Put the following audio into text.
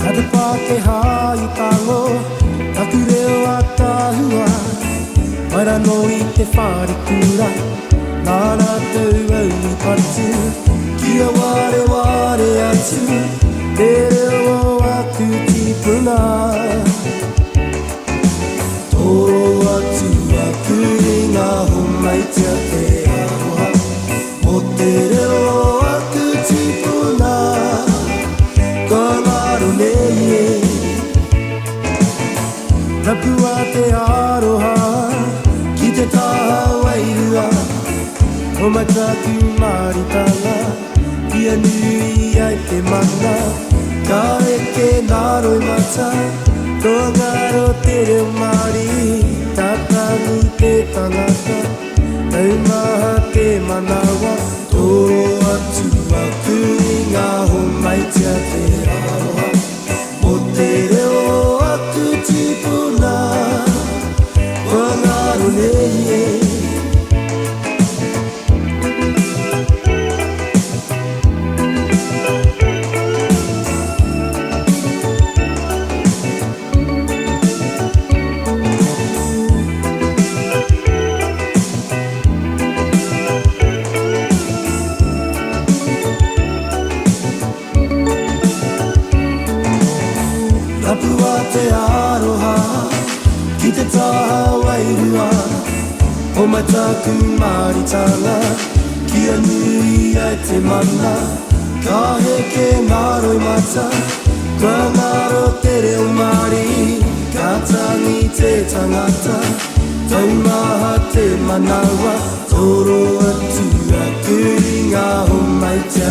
Kadapate hai tango Takureo atahua Maranoi te wharikura Nāna tau au I patu Kia ware ware atu Te reo aku ki puna Toro atu aku I ngā homaitia te aroha O te reo aku ki puna Rapua te aroha ki te taha wairua O mataku maritanga Kia nui ai te mana Ka eke nāroi mata Toa ngaro te reo Māori Tātangi te tangata Tau maha te manawa Toro atu aku I ngā homaitia te aroha O te reo aku tipuna Ko ngaro nei Rapua te aroha ki te taha wairua O mataku maritanga Kia nui ai te mana Ka heke nāroi mata Kua ngaro te reo Māori Ka tangi te tangata Tau maha te manawa Toro atu aku I ngā homaitia